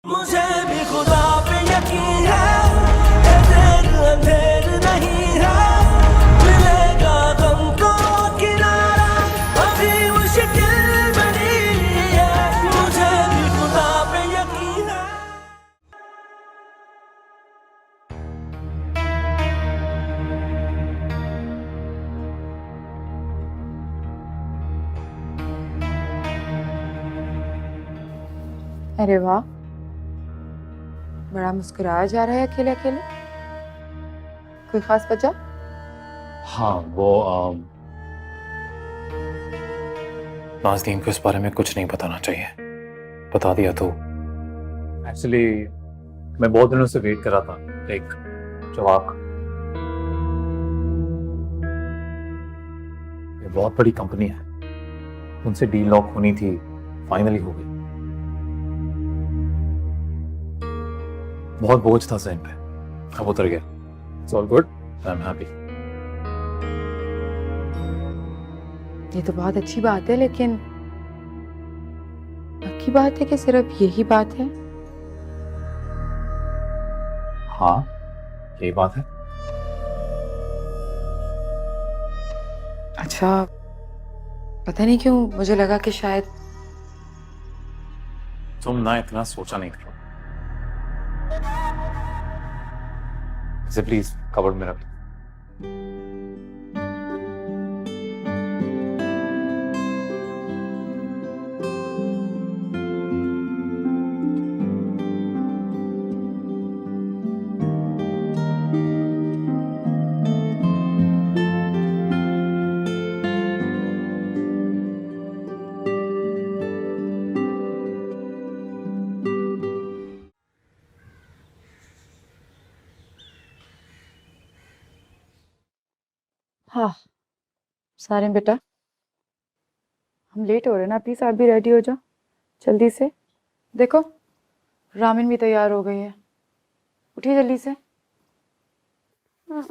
मुझे भी खुदा पे यकीन है, ये देर अंधेर नहीं है, मिलेगा गम को किनारा, अभी मुश्किल बनी है, मुझे भी खुदा पे यकीन है। अरे वाह, बड़ा मुस्कुराया जा रहा है अकेले अकेले। कोई खास वजह? हाँ वो नाज़नीन को इस बारे में कुछ नहीं बताना चाहिए, बता दिया तो एक्चुअली मैं बहुत दिनों से वेट कर रहा था एक जवाब। ये बहुत बड़ी कंपनी है, उनसे डील लॉक होनी थी, फाइनली हो गई। बहुत बोझ था ज़हन पे, अब उतर गया। It's all good, I am happy. ये तो बहुत अच्छी बात है, लेकिन पक्की बात है कि सिर्फ यही बात है? हाँ यही बात है। अच्छा, पता नहीं क्यों मुझे लगा कि शायद तुम ना इतना सोचा नहीं करो। इसे प्लीज कवर्ड में रख। हाँ, सारे बेटा हम लेट हो रहे हैं ना, प्लीज आप भी रेडी हो जाओ जल्दी से। देखो रामिन भी तैयार हो गई है, उठिए जल्दी से।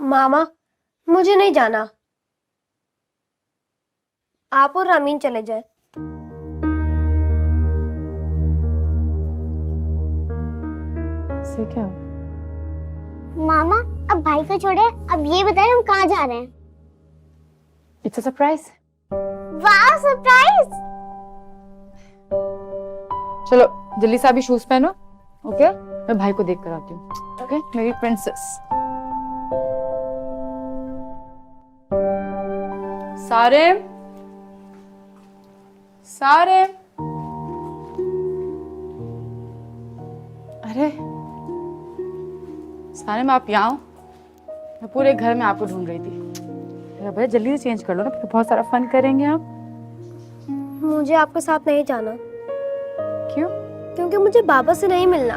मामा, मुझे नहीं जाना, आप और रामीन चले जाए। से क्या? मामा, अब भाई को छोड़े, अब ये बताएं हम कहाँ जा रहे हैं। It's a surprise. वाह, सरप्राइज! चलो जल्दी से अभी शूज पहनो, ओके? मैं भाई को देख कर आती हूँ, ओके मेरी प्रिंसेस। सारे सारे, अरे सारे में आप यहाँ हो? मैं पूरे घर में आपको ढूंढ रही थी। अरे भैया जल्दी से चेंज कर लो ना, फिर बहुत सारा फन करेंगे आप। मुझे आपके साथ नहीं जाना। क्यों? क्योंकि मुझे बाबा से नहीं मिलना।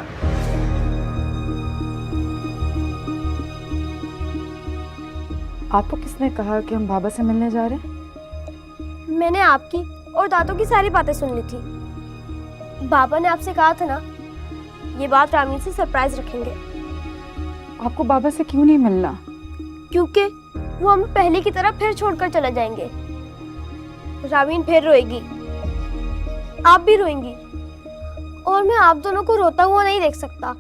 आपको किसने कहा कि हम बाबा से मिलने जा रहे हैं? मैंने आपकी और दादू की सारी बातें सुन ली थी। बाबा ने आपसे कहा था ना, ये बात रामीन से सरप्राइज रखेंगे। आपको बाबा से क्यों नहीं मिलना? क्योंकि वो हम पहले की तरह फिर छोड़कर चले जाएंगे। रामीन फिर रोएगी, आप भी रोएंगी, और मैं आप दोनों को रोता हुआ नहीं देख सकता।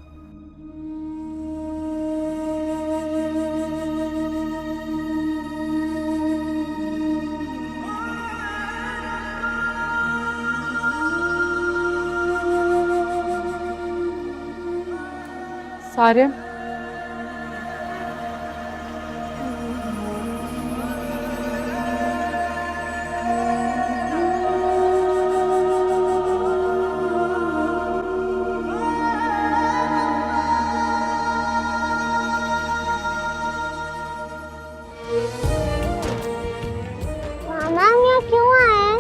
सारे मामा, हम यहाँ क्यों आए?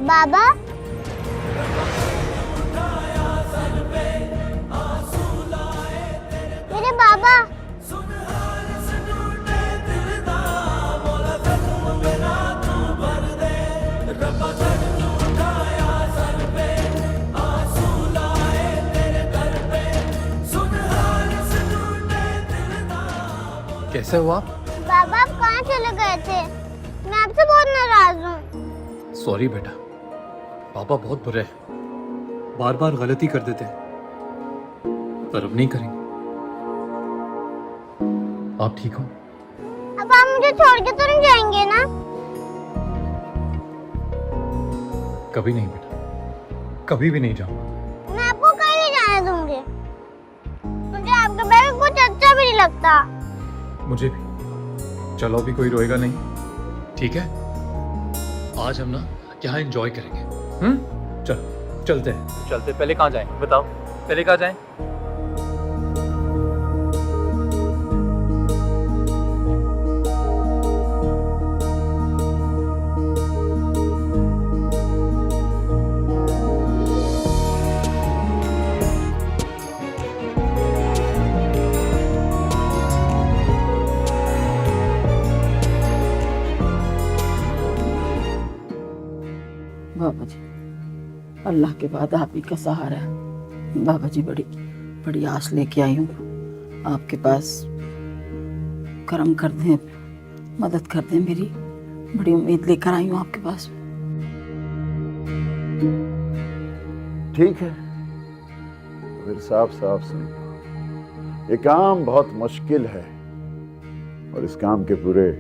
बाबा, मेरे बाबा। कैसे हुआ? बाबा, आप कहाँ चले गए थे? मैं आपसे बहुत नाराज सॉरी बेटा, पापा बहुत बुरे हैं, बार बार गलती कर देते हैं, पर अब नहीं करेंगे। आप ठीक हो? अब आप मुझे छोड़ के तो नहीं जाएंगे ना? कभी नहीं बेटा, कभी भी नहीं जाऊंगा। मैं आपको कहीं नहीं जाने दूंगी। मुझे आपके बैग में कुछ अच्छा भी नहीं लगता। मुझे भी। चलो अभी कोई रोएगा नहीं, ठीक है? आज हम ना यहाँ एंजॉय करेंगे। चलो चलते हैं। चलते पहले कहाँ जाएं बताओ, पहले कहाँ जाएं? बाबा जी, अल्लाह के बाद आप ही का सहारा है। बाबा जी, बड़ी बड़ी आस लेके आई हूँ आपके पास। करम कर दें, मदद कर दें मेरी। बड़ी उम्मीद लेकर आई हूँ आपके पास। ठीक है, फिर साफ साफ सुनिए, ये काम बहुत मुश्किल है और इस काम के पूरे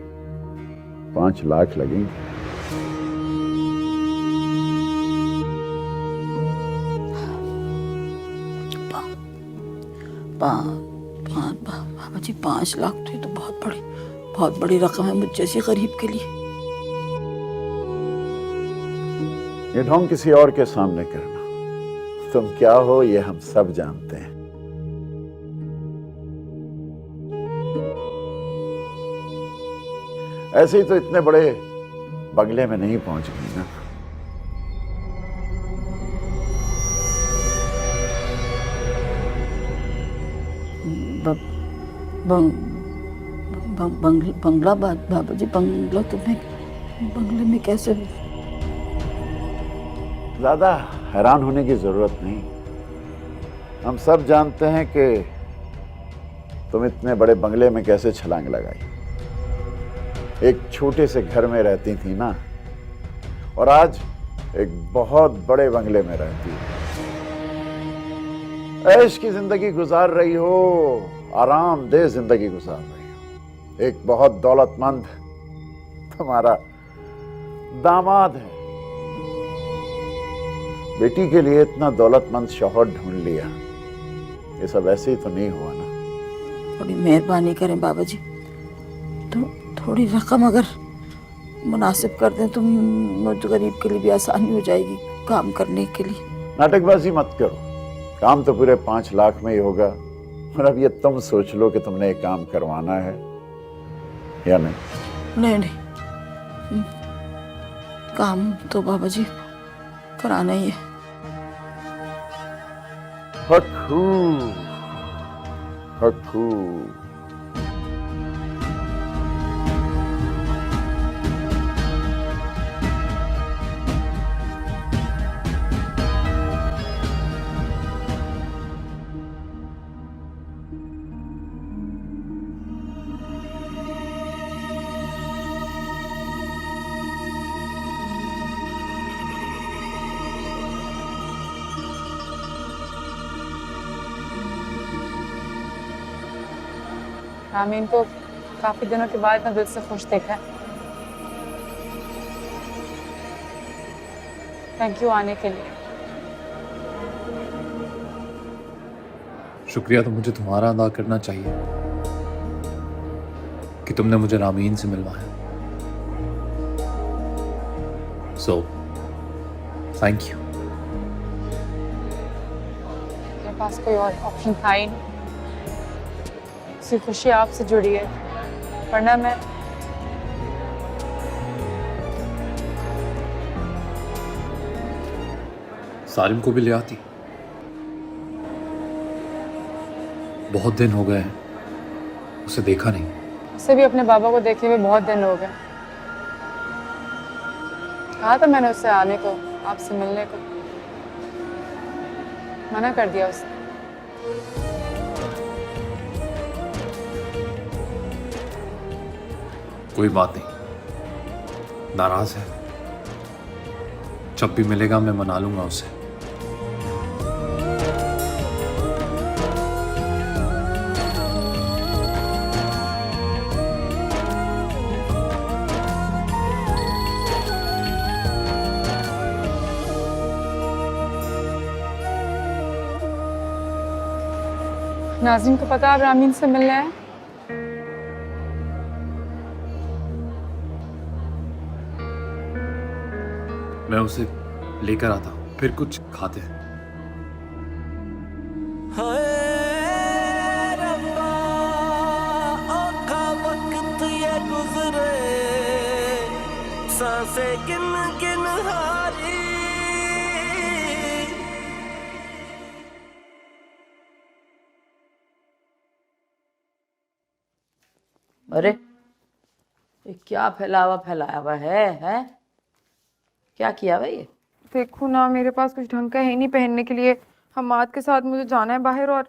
5 लाख लगेंगे। बाबा जी, 5 लाख तो ये तो बहुत बड़ी रकम है मुझ जैसी गरीब के लिए। ये ढोंग किसी और के सामने करना, तुम क्या हो ये हम सब जानते हैं। ऐसे ही तो इतने बड़े बंगले में नहीं पहुंच गई ना। बंगला बाबा जी, बंगला तुम्हें बंगले में कैसे? ज्यादा हैरान होने की जरूरत नहीं। हम सब जानते हैं कि तुम इतने बड़े बंगले में कैसे छलांग लगाई। एक छोटे से घर में रहती थी ना, और आज एक बहुत बड़े बंगले में रहती हो। ऐश की जिंदगी गुजार रही हो, आरामदेह जिंदगी गुजार रही हो। एक बहुत दौलतमंद तुम्हारा दामाद है। बेटी के लिए इतना दौलतमंद शौहर ढूंढ लिया, ये सब ऐसे ही तो नहीं हुआ ना। बड़ी मेहरबानी करें बाबा जी, तो थोड़ी रकम अगर मुनासिब कर दें तो मुझ गरीब के लिए भी आसानी हो जाएगी काम करने के लिए। नाटकबाजी मत करो, काम तो पूरे 5 लाख में ही होगा। और अब ये तुम सोच लो कि तुमने ये काम करवाना है या नहीं। नहीं, काम तो बाबा जी कराना ही है। हठू हठू। रामीन को काफी दिनों के बाद इतना दिल से खुश देखा है। थैंक यू आने के लिए। शुक्रिया तो मुझे तुम्हारा अदा करना चाहिए कि तुमने मुझे रामीन से मिलवाया। So thank you. मेरे पास कोई और ऑप्शन था ही नहीं। उसकी खुशी आपसे जुड़ी है, वरना मैं सारिम को भी ले आती। बहुत दिन हो गए हैं उसे देखा नहीं। उसे भी अपने बाबा को देखे हुए बहुत दिन हो गए। कहा था मैंने उससे आने को, आपसे मिलने को, मना कर दिया उसने। कोई बात नहीं, नाराज है जब भी मिलेगा मैं मना लूंगा उसे। नाज़रीन को पता आप रामीन से मिलने आए? मैं उसे लेकर आता हूँ, फिर कुछ खाते हैं। हाय रब्बा, औखा वक्त ये गुजरे, सांसें गिन गिन हारी। अरे ये क्या फैलाया हुआ है? क्या किया हुआ ये? देखो ना, मेरे पास कुछ ढंग का है नहीं पहनने के लिए। हमाद के साथ मुझे जाना है बाहर और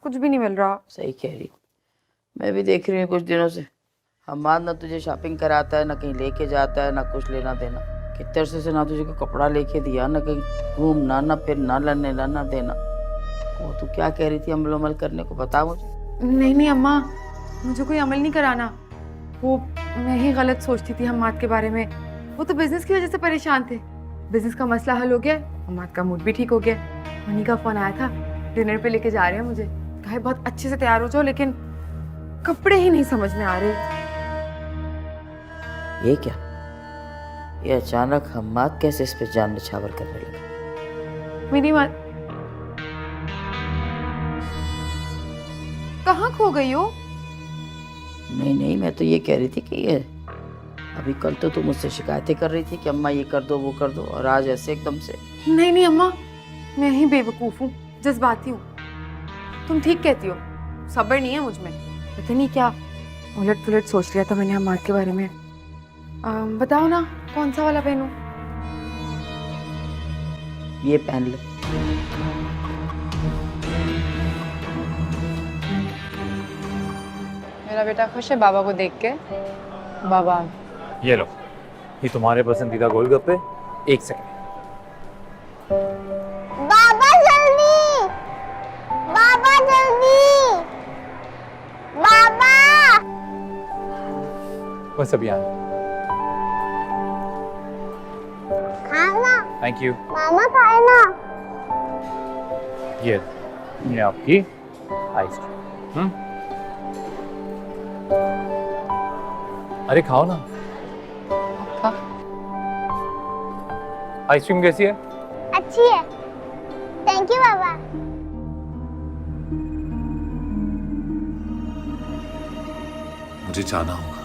कुछ भी नहीं मिल रहा। सही कह रही, मैं भी देख रही हूँ कुछ दिनों से। हमाद ना तुझे शॉपिंग कराता है, ना कहीं लेके जाता है, ना कुछ लेना देना। कितने अरसे से ना तुझे को कपड़ा लेके दिया, ना कहीं घूमना, ना फिर ना लेने लाना देना। वो तू क्या कह रही थी अमल अमल करने को, बता मुझे। नहीं अम्मा, मुझे कोई अमल नहीं कराना। वो मैं ही गलत सोचती थी हमाद के बारे में। वो तो बिजनेस की वजह से परेशान थे। बिजनेस का मसला हल हो गया, हमाद का मूड भी ठीक हो गया। मनी का फोन आया था, डिनर पे लेके जा रहे हैं मुझे। कहा बहुत अच्छे से तैयार हो जाओ, लेकिन कपड़े ही नहीं समझ में आ रहे। ये क्या, ये अचानक हमाद कैसे इस पे जान निछावर करने लगा? मेरी माँ कहाँ खो गई हो? नहीं, मैं तो ये कह रही थी कि ये अभी कल तो तुम मुझसे शिकायतें कर रही थी कि अम्मा ये कर दो वो कर दो, और आज ऐसे एकदम से। नहीं अम्मा, मैं ही बेवकूफ़ हूँ, जज्बाती हूँ। तुम ठीक कहती हो, सब्र नहीं है मुझ में। पता नहीं क्या उलट पुलट सोच लिया था मैंने हमाद के बारे में। बताओ ना कौन सा वाला पहनूं? ये पहन ले। मेरा बेटा खुश है बाबा को देख के। बाबा ये लो, ये तुम्हारे पसंदीदा गोलगप्पे। एक सेकंड। बाबा जल्दी, बाबा जल्दी, बाबा। बस अभी आए। खाना, थैंक यू। मामा खाए ना। ये आपकी आइसक्रीम। अरे खाओ ना। आइसक्रीम कैसी है? अच्छी है, थैंक यू बाबा। मुझे जाना होगा।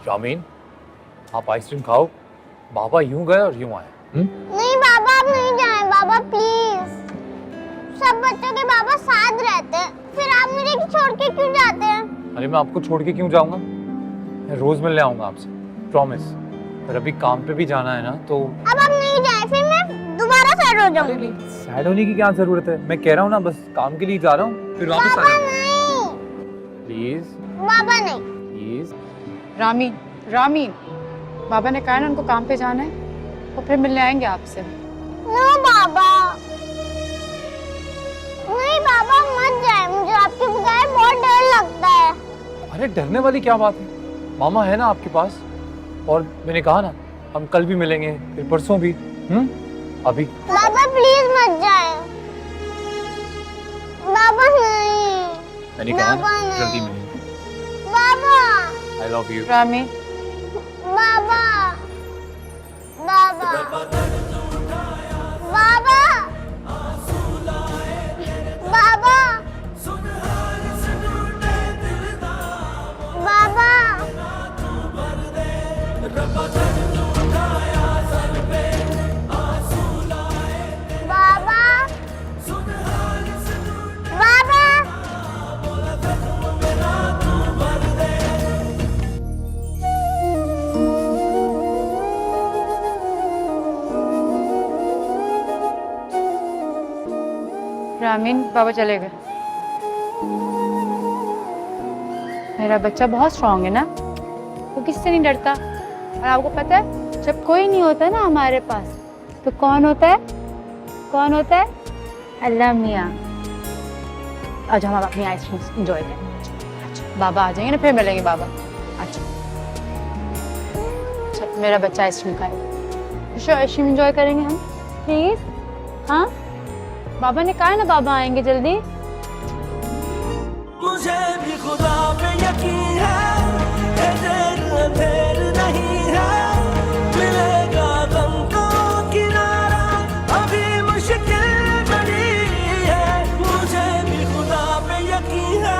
रामीन, आप आइसक्रीम खाओ। बाबा यूं गए और यूं आए। नहीं बाबा, आप नहीं जाएं बाबा, प्लीज। सब बच्चों के बाबा साथ रहते हैं, फिर आप मुझे छोड़ के क्यों जाते हैं? अरे मैं आपको छोड़ के क्यों जाऊंगा? मैं रोज मिलने आऊंगा आपसे, प्रॉमिस। पर अभी काम पे भी जाना है ना, तो अब आप नहीं जाए, फिर मैं दोबारा सैड हो जाऊंगी। सैड होने की क्या जरूरत है? मैं कह रहा हूँ ना, बस काम के लिए जा रहा हूँ, फिर वापस आ बाबा जाऊंगा। नहीं, प्लीज बाबा नहीं। प्लीज। रामीन, बाबा ने कहा ना उनको काम पे जाना है, तो फिर मिलने आएंगे आपसे। नो बाबा, नहीं बाबा मत जाए, मुझे आपके बगैर बहुत डर लगता है। अरे डरने वाली क्या बात है? मामा है ना आपके पास, और मैंने कहा ना हम कल भी मिलेंगे, फिर परसों भी। अभी बाबा प्लीज मत जाए, बाबा नहीं। मैंने कहा बाबा ना नहीं। जल्दी मिलेंगे। बाबा, आई लव यू। रामीन, बाबा, बाबा, बाबा, बाबा, बाबा, बाबा, रामीन, बाबा चले गए। मेरा बच्चा बहुत स्ट्रांग है ना, वो किससे नहीं डरता। और आपको पता है जब कोई नहीं होता ना हमारे पास तो कौन होता है? कौन होता है? अल्लाह मियाँ। आज हम अपनी आइसक्रीम एंजॉय करें। बाबा आ जाएंगे ना, फिर मिलेंगे बाबा। अच्छा चल, मेरा बच्चा आइसक्रीम खाएगा, आइसक्रीम एंजॉय करेंगे हम, प्लीज। हाँ बाबा ने कहा ना बाबा आएंगे जल्दी। मुझे भी खुदा पे यकीन है, देर अंधेर नहीं है, मिलेगा गम को किनारा, अभी मुश्किल बड़ी है, मुझे भी खुदा पे यकीन है।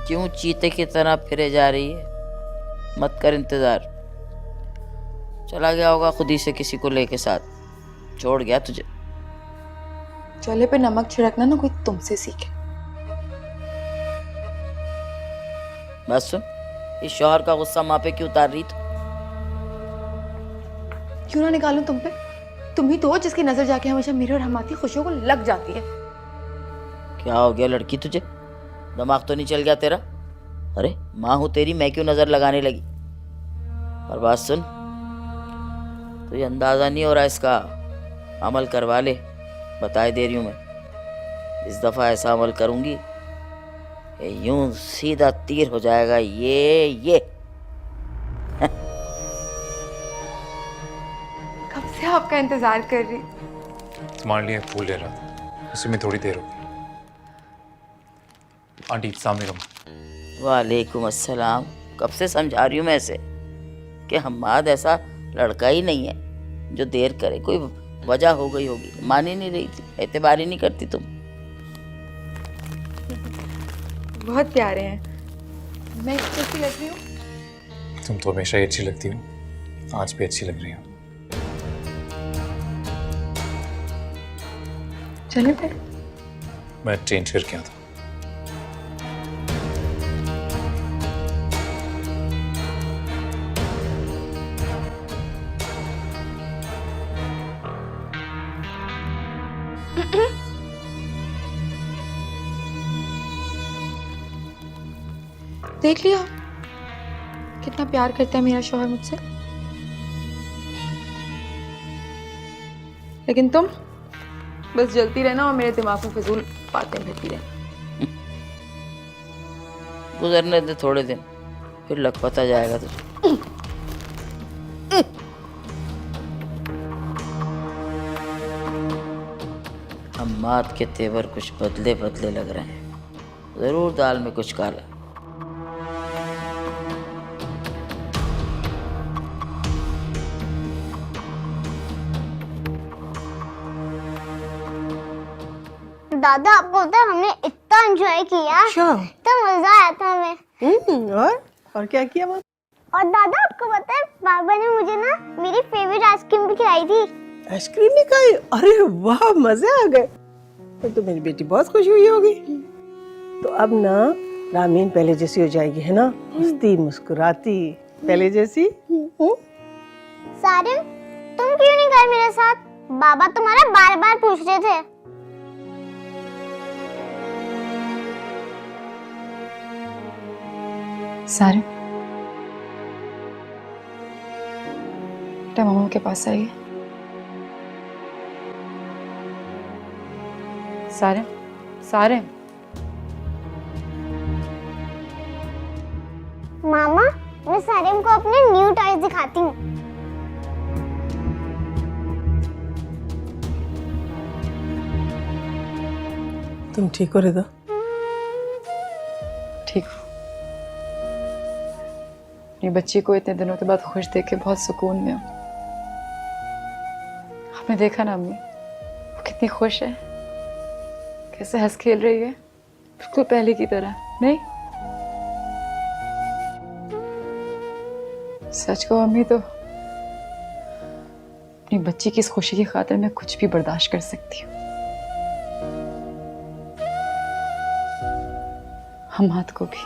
क्यों चीते की तरह फिरे जा रही है? मत कर इंतजार, चला गया होगा खुद ही से किसी को लेके साथ, छोड़ गया तुझे। चोले पे नमक छिड़कना ना कोई तुमसे सीखे। बस सुन, इस शौहर का गुस्सा माँ पे क्यों उतार रही तू? क्यों ना निकालूं तुम पे? तुम ही तो हो जिसकी नजर जाके हमेशा मेरे और हमारी खुशियों को लग जाती है। क्या हो गया लड़की तुझे? दिमाग तो नहीं चल गया तेरा? अरे माँ हूं तेरी, मैं क्यों नजर लगाने लगी? और बात सुन, तुझे अंदाजा नहीं हो रहा इसका, अमल करवा ले, बताए दे रही हूं मैं। इस दफा ऐसा अमल करूंगी कि यूं सीधा तीर हो जाएगा ये। कब से आपका इंतजार कर रही। तुम्हारे लिए फूल ले रहा था, उसी में थोड़ी देर होगी। आंटी सामने कम। वालेकुम अस्सलाम। कब से समझा रही हूँ मैं ऐसे कि हम्माद ऐसा लड़का ही नहीं है जो देर करे, कोई वजह हो गई होगी, मान ही नहीं रही थी, एतबार ही नहीं करती तुम। बहुत प्यारे हैं। मैं कैसी लग रही हूँ? तुम तो हमेशा ही अच्छी लगती हो, आज भी अच्छी लग रही हो। चले फिर। मैं चेंज करके आता हूँ। देख लिया कितना प्यार करता है मेरा शौहर मुझसे। लेकिन तुम बस जलती रहना और मेरे दिमाग में फिजूल बातें भरती रहना। गुजरने दे थोड़े दिन, फिर लग पता जाएगा तुझे। हम्माद के तेवर कुछ बदले बदले लग रहे हैं, जरूर दाल में कुछ काला। दादा आपको पता है हमने इतना एंजॉय किया, इतना मजा आया था हमें। और क्या किया बात? और दादा आपको पता है बाबा ने मुझे ना मेरी फेवरेट आइसक्रीम भी खिलाई थी। आइसक्रीम भी खाई? अरे वाह, मजे आ गए। तो मेरी बेटी बहुत खुश हुई होगी। तो अब ना रामीन पहले जैसी हो जाएगी, है ना? हंसती मुस्कुराती पहले जैसी। सारिम, तुम क्यों नहीं गए मेरे साथ? बाबा तुम्हारा बार बार पूछ रहे थे। सारे बेटा मामा के पास आइए। सारे सारे मामा, मैं सारिम को अपने न्यू टॉयज दिखाती हूँ। तुम ठीक हो रिदा? ठीक हो? अपनी बच्ची को इतने दिनों के बाद खुश देख के बहुत सुकून में हूँ। आपने देखा ना अम्मी, वो कितनी खुश है, कैसे हंस खेल रही है, बिल्कुल पहले की तरह। नहीं सच कहो अम्मी तो अपनी बच्ची की इस खुशी की खातिर मैं कुछ भी बर्दाश्त कर सकती हूँ। हम हाथ को भी।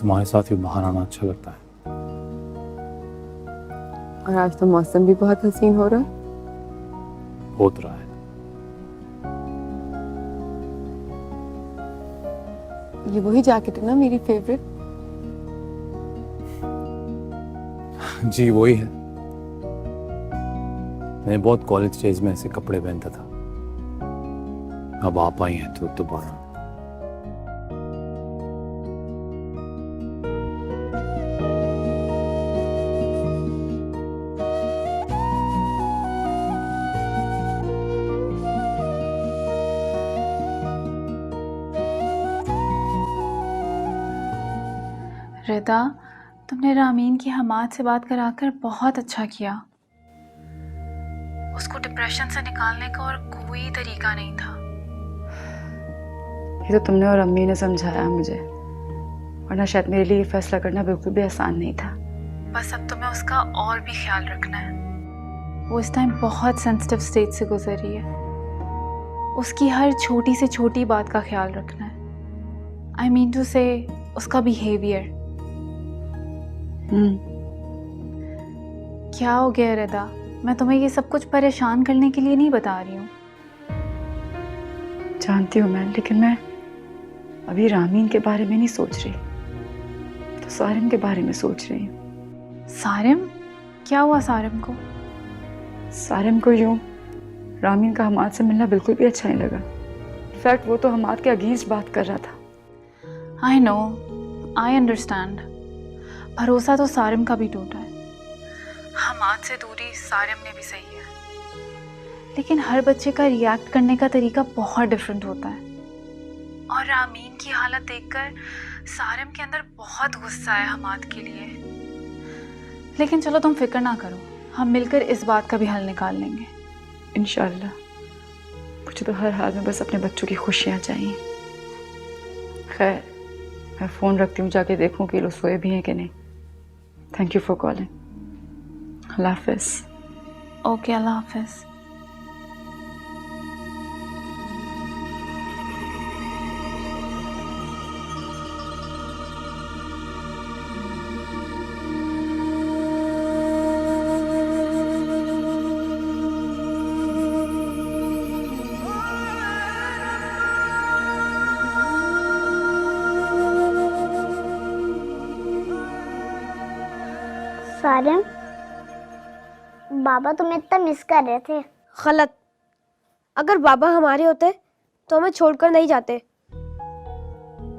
तुम्हारे साथ भी बाहर आना अच्छा लगता है। और आज तो मौसम भी बहुत हसीन हो रहा है। होत रहा है। ये वही जैकेट है ना मेरी फेवरेट? जी वही है। मैं बहुत कॉलेज डेज में ऐसे कपड़े पहनता था। अब आप आई हैं तो दोबारा। रिदा, तुमने रामीन की हमाद से बात कराकर बहुत अच्छा किया। उसको डिप्रेशन से निकालने का और कोई तरीका नहीं था। ये तो तुमने और अम्मी ने समझाया मुझे, वरना शायद मेरे लिए ये फैसला करना बिल्कुल भी आसान नहीं था। बस अब तुम्हें उसका और भी ख्याल रखना है। वो इस टाइम बहुत सेंसिटिव स्टेज से गुजर रही है। उसकी हर छोटी से छोटी बात का ख्याल रखना है। आई मीन टू से उसका बिहेवियर। क्या हो गया रिदा? मैं तुम्हें ये सब कुछ परेशान करने के लिए नहीं बता रही हूँ। जानती हूँ मैं, लेकिन मैं अभी रामीन के बारे में नहीं सोच रही, तो सारिम के बारे में सोच रही हूँ। सारिम? क्या हुआ सारिम को? सारिम को यूं रामीन का हमाद से मिलना बिल्कुल भी अच्छा नहीं लगा। इनफैक्ट वो तो हमाद के अगेंस्ट बात कर रहा था। I know, I understand. भरोसा तो सारिम का भी टूटा है। हमाद से दूरी सारिम ने भी सही है, लेकिन हर बच्चे का रिएक्ट करने का तरीका बहुत डिफरेंट होता है। और रामीन की हालत देखकर सारिम के अंदर बहुत गुस्सा है हमाद के लिए। लेकिन चलो तुम फिक्र ना करो, हम मिलकर इस बात का भी हल निकाल लेंगे। इंशाल्लाह। मुझे तो हर हाल में बस अपने बच्चों की खुशियाँ चाहिए। खैर, मैं फ़ोन रखती हूँ, जाके देखूँ कि लोग सोए भी हैं कि नहीं। Thank you for calling. अल्लाह हाफिज़। ओके, अल्लाह हाफिज़। सारिम, बाबा तुम्हें इतना मिस कर रहे थे। गलत। अगर बाबा हमारे होते तो हमें छोड़कर नहीं जाते।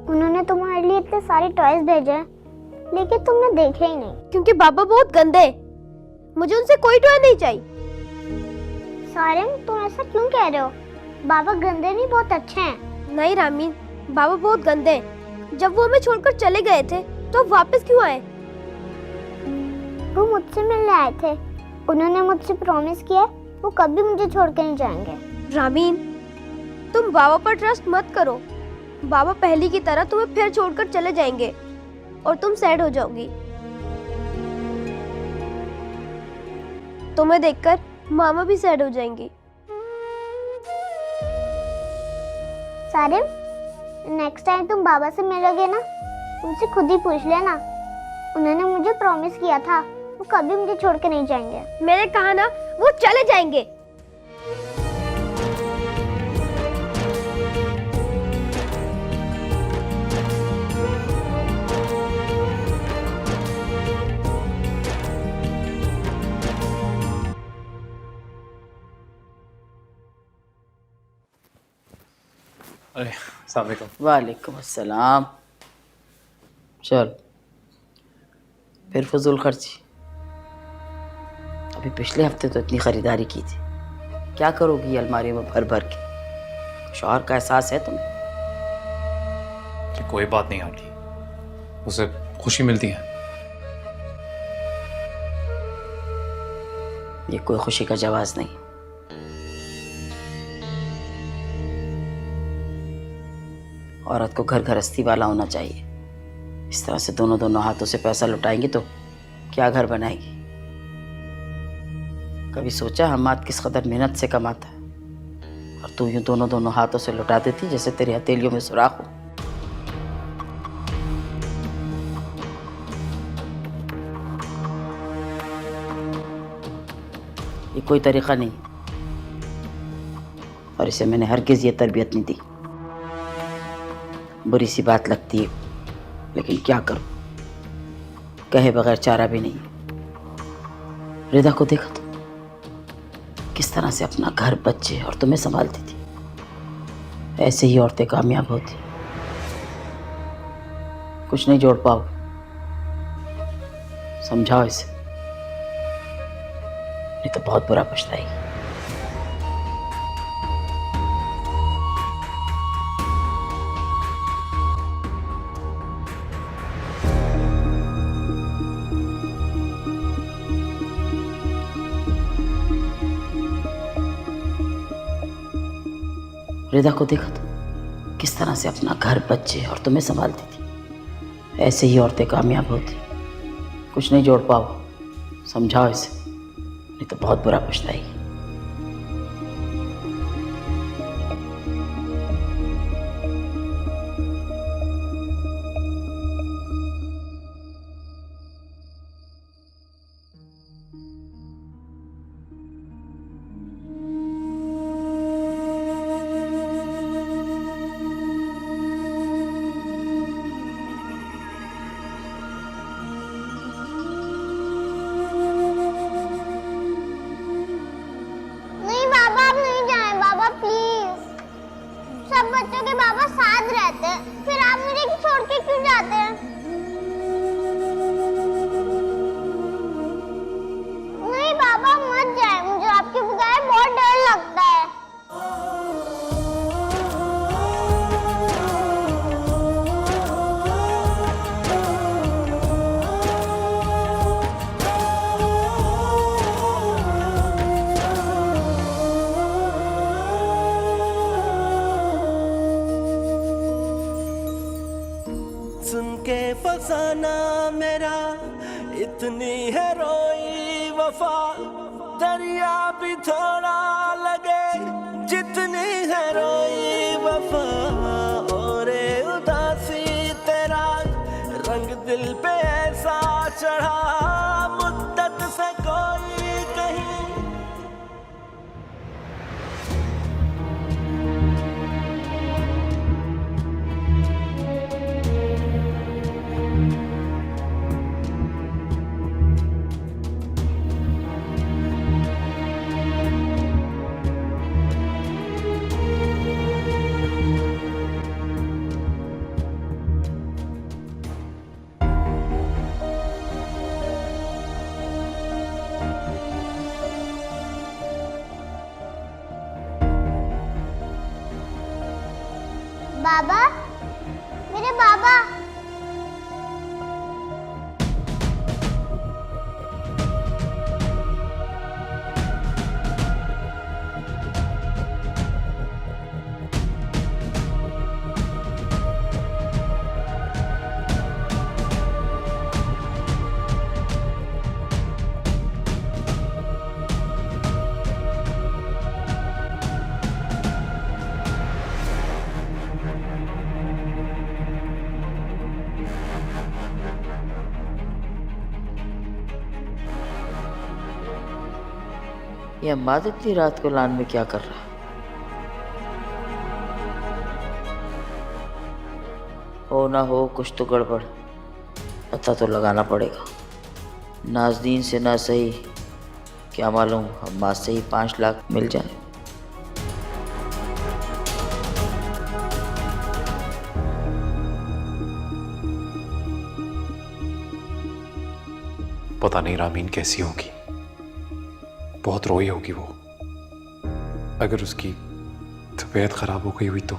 उन्होंने तुम्हारे लिए इतने सारे टॉयज भेजे हैं, लेकिन तुमने देखे ही नहीं। क्योंकि बाबा बहुत गंदे हैं। मुझे उनसे कोई टॉय नहीं चाहिए। सारिम, तुम ऐसा क्यों कह रहे हो? बाबा गंदे नहीं, बहुत अच्छे हैं। नहीं रामीन, बाबा बहुत गंदे हैं। जब वो हमें छोड़कर चले गए थे तो वापस क्यों आए? वो मुझसे मिलने आए थे। उन्होंने मुझसे प्रॉमिस किया है वो कभी मुझे छोड़ के नहीं जाएंगे। रामीन, तुम बाबा पर ट्रस्ट मत करो। बाबा पहली की तरह तुम्हें फिर छोड़कर चले जाएंगे और तुम सैड हो जाओगी। तुम्हें देखकर मामा भी सैड हो जाएंगी। सारिम, नेक्स्ट टाइम तुम बाबा से मिलोगे ना, उनसे खुद ही पूछ लेना। उन्होंने मुझे प्रॉमिस किया था वो कभी मुझे छोड़ के नहीं जाएंगे। मैंने कहा ना, वो चले जाएंगे। अरे अस्सलाम वालेकुम। वालेकुम अस्सलाम। चल, फिर फजूल खर्ची। अभी पिछले हफ्ते तो इतनी खरीदारी की थी, क्या करोगी ये अलमारी में भर भर के? शौहर का एहसास है तुम्हें? कि कोई बात नहीं आंटी, उसे खुशी मिलती है। ये कोई खुशी का जवाब नहीं। औरत को घर गृहस्थी वाला होना चाहिए। इस तरह से दोनों दोनों हाथों से पैसा लुटाएंगी तो क्या घर बनाएगी? कभी सोचा हमाद किस कदर मेहनत से कमाता है, और तू यूं दोनों दोनों हाथों से लुटा देती जैसे तेरी हथेलियों में सुराख हो। ये कोई तरीका नहीं, और इसे मैंने हरगिज़ ये तरबियत नहीं दी। बुरी सी बात लगती है, लेकिन क्या करूं, कहे बगैर चारा भी नहीं। रिदा को देखा तो किस तरह से अपना घर, बच्चे और तुम्हें संभालती थी। ऐसे ही औरतें कामयाब होती। कुछ नहीं जोड़ पाओ, समझाओ इसे, नहीं तो बहुत बुरा पछताएगी। रिदा को देखा तो किस तरह से अपना घर, बच्चे और तुम्हें संभालती थी। ऐसे ही औरतें कामयाब होती। कुछ नहीं जोड़ पाओ, समझाओ इसे, नहीं तो बहुत बुरा पछताएगी। नहीं बाबा, आप नहीं जाएं बाबा प्लीज। सब बच्चों के बाबा साथ रहते हैं, फिर आप मुझे छोड़ के क्यों जाते हैं? नहीं बाबा मत जाएं, मुझे आपके बगैर बहुत डर लगता है। सुन के फसाना मेरा, इतनी है रोई वफा, दरिया भी थोड़ा लगे जितनी है रोई वफा। और उदासी तेरा रंग दिल पे ऐसा चढ़ा, मुद्दत से कोई कहीं। बाबा, मेरे बाबा। ये अम्माद इतनी रात को लान में क्या कर रहा है? हो ना हो कुछ तो गड़बड़, पता तो लगाना पड़ेगा। नाज़नीन से ना सही, क्या मालूम अम्मा से ही 5 लाख मिल जाए। पता नहीं रामीन कैसी होगी, बहुत रोई होगी वो। अगर उसकी तबीयत खराब हो गई हुई तो।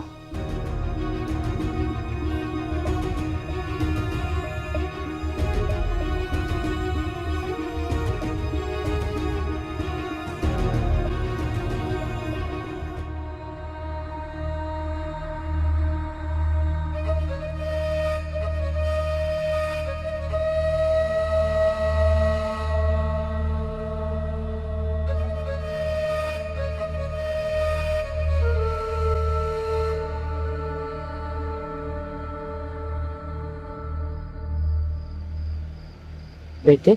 बेटे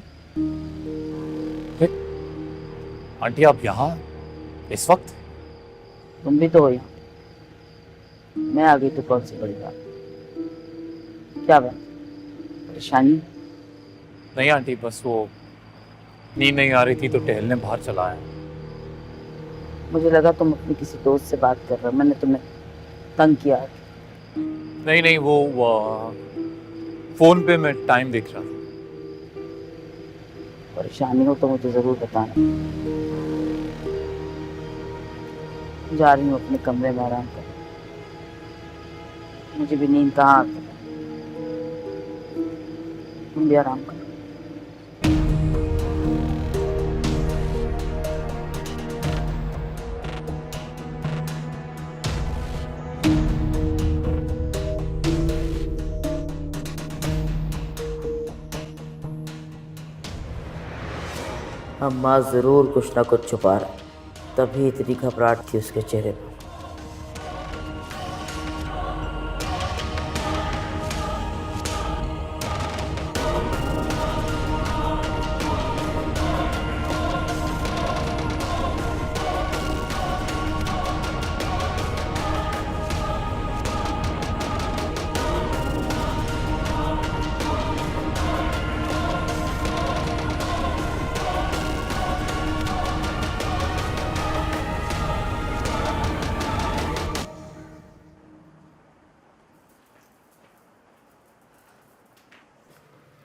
आंटी आप यहाँ इस वक्त? तुम भी तो हो यहाँ, मैं आ गई तो कौन सी बड़ी बात। क्या बात, परेशानी? नहीं आंटी, बस वो नींद नहीं आ रही थी तो टहलने बाहर चला आया। मुझे लगा तुम अपने किसी दोस्त से बात कर रहे हो, मैंने तुम्हें तंग किया है। नहीं नहीं, वो फोन पे मैं टाइम देख रहा था। परेशानी हो तो मुझे जरूर बताना। जा रही हूँ अपने कमरे में आराम कर, मुझे भी नींद कहाँ आती है। तुम भी आराम करो। अम्मा जरूर कुछ ना कुछ छुपा रहा, तभी इतनी घबराहट थी उसके चेहरे पर।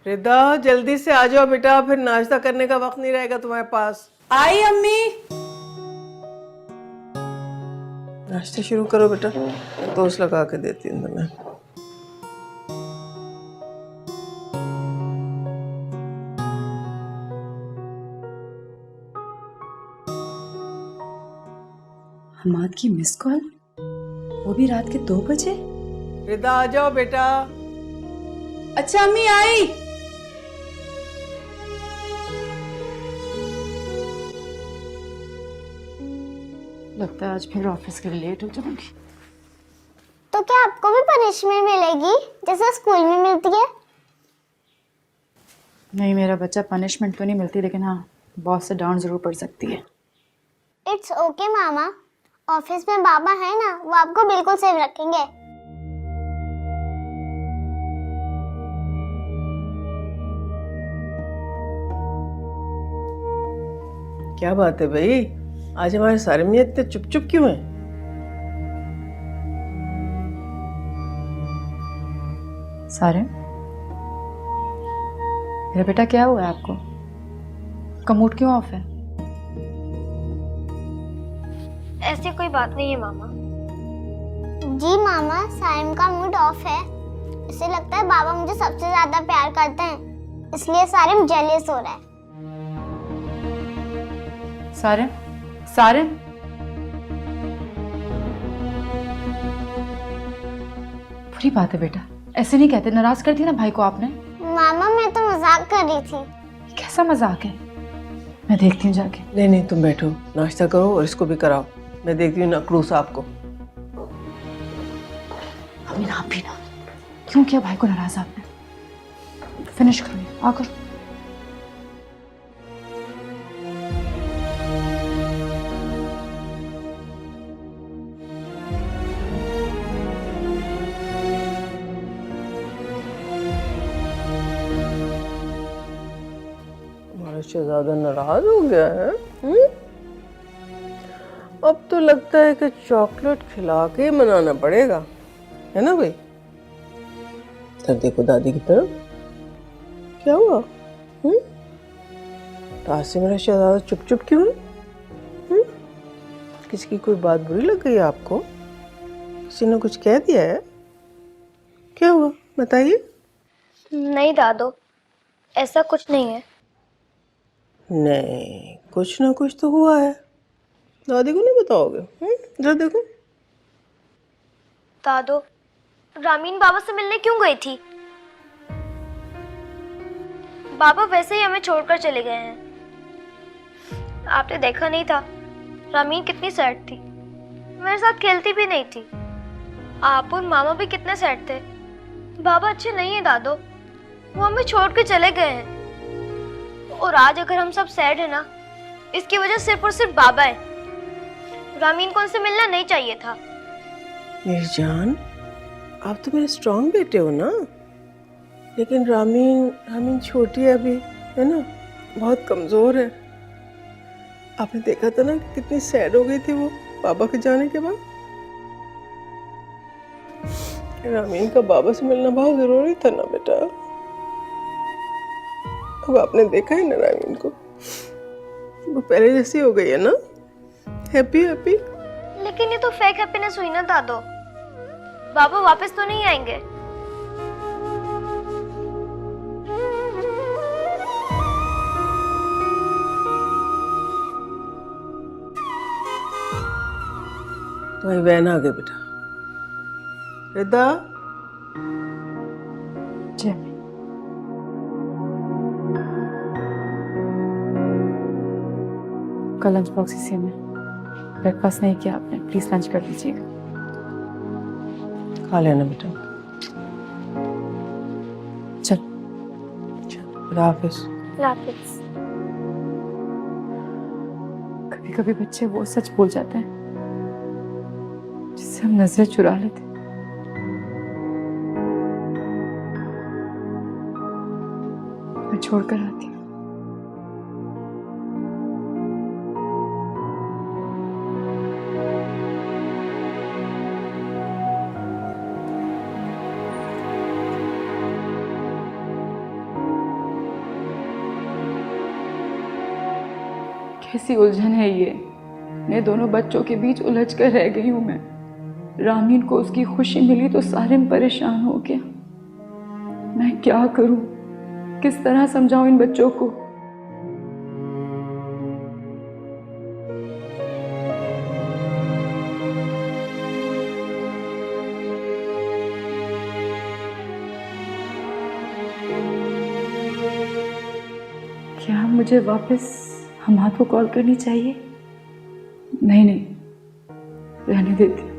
रिदा जल्दी से आ जाओ बेटा, फिर नाश्ता करने का वक्त नहीं रहेगा तुम्हारे पास। आई अम्मी। नाश्ता शुरू करो बेटा, टोस्ट लगा के देती हूँ तुम्हें। हमाद की मिस कॉल, वो भी रात के 2 बजे। रिदा आ जाओ बेटा। अच्छा अम्मी आई। लगता है आज फिर ऑफिस के लिए लेट हो जाऊंगी। तो क्या आपको भी पनिशमेंट मिलेगी जैसे स्कूल में मिलती है? नहीं, मेरा बच्चा पनिशमेंट तो नहीं मिलती, लेकिन हाँ बॉस से डांट जरूर पड़ सकती है। इट्स ओके मामा, ऑफिस में बाबा है ना, वो आपको बिल्कुल सेफ रखेंगे। क्या बात है भाई, आज हमारे सारे में इतने चुप चुप क्यों हैं? सारे, मेरा बेटा क्या हुआ है आपको? आपका मूड क्यों ऑफ है? ऐसी कोई बात नहीं है मामा। जी मामा, साइम का मूड ऑफ है। इसे लगता है बाबा मुझे सबसे ज्यादा प्यार करते हैं, इसलिए सारिम जेलस हो रहा है। सारे, सारे, बुरी बात है बेटा, ऐसे नहीं कहते। नाराज कर दिया ना भाई को आपने। मामा मैं तो मजाक कर रही थी। कैसा मजाक है? मैं देखती हूँ जाके। नहीं नहीं, तुम बैठो, नाश्ता करो और इसको भी कराओ। मैं देखती हूँ नकड़ू साहब को। अभी ना भी ना, क्यों किया भाई को नाराज आपने? फिनिश करो ये, आकर। हमारा शहजादा नाराज हो गया है। अब तो लगता है कि चॉकलेट खिला के मनाना पड़ेगा, है ना भाई? इधर देखो दादी की तरफ, क्या हुआ? रात से मेरा शहजादा चुप चुप क्यों है? किसी की कोई बात बुरी लग गई है आपको? किसी ने कुछ कह दिया है? क्या हुआ बताइए। नहीं दादो, ऐसा कुछ नहीं है। नहीं, कुछ ना कुछ तो हुआ है। दादी को नहीं बताओगे? इधर देखो। दादो, रामीन बाबा से मिलने क्यों गई थी? बाबा वैसे ही हमें छोड़कर चले गए हैं। आपने देखा नहीं था रामीन कितनी सैड थी, मेरे साथ खेलती भी नहीं थी। आप और मामा भी कितने सैड थे। बाबा अच्छे नहीं है दादो, वो हमें छोड़ के चले गए हैं। और आज अगर हम सब सैड है ना, इसकी वजह सिर्फ और सिर्फ बाबा है। रामीन को उनसे मिलना नहीं चाहिए था। मेरी जान, आप तो मेरे स्ट्रॉन्ग बेटे हो ना, लेकिन रामीन छोटी है अभी, है ना, बहुत कमज़ोर है। आपने देखा था ना कितनी सैड हो गई थी वो बाबा के जाने के बाद। रामीन का बाबा से मिलना बहुत ज़रूरी था ना बेटा। अब आपने देखा है ना रामीन को, वो पहले जैसी हो गई है ना, हैप्पी हैप्पी। लेकिन ये तो फेक हैप्पीनेस हुई ना दादो, बाबा वापस तो नहीं आएंगे। तुम्हारी वैन आ गई बेटा। रिदा, जी का लंच बॉक्स इसी में। ब्रेकफास्ट नहीं किया आपने, प्लीज लंच कर लीजिएगा। खा लेना बेटा। चल। खुदा हाफिज। कभी कभी बच्चे वो सच बोल जाते हैं जिससे हम नजरें चुरा लेते। मैं छोड़कर आती हूँ। कैसी उलझन है ये। मैं दोनों बच्चों के बीच उलझ कर रह गई हूं मैं। रामीन को उसकी खुशी मिली तो सारिम परेशान हो गया। मैं क्या करूं, किस तरह समझाऊं इन बच्चों को। क्या मुझे वापस हमाद को कॉल करनी चाहिए? नहीं, रहने देती।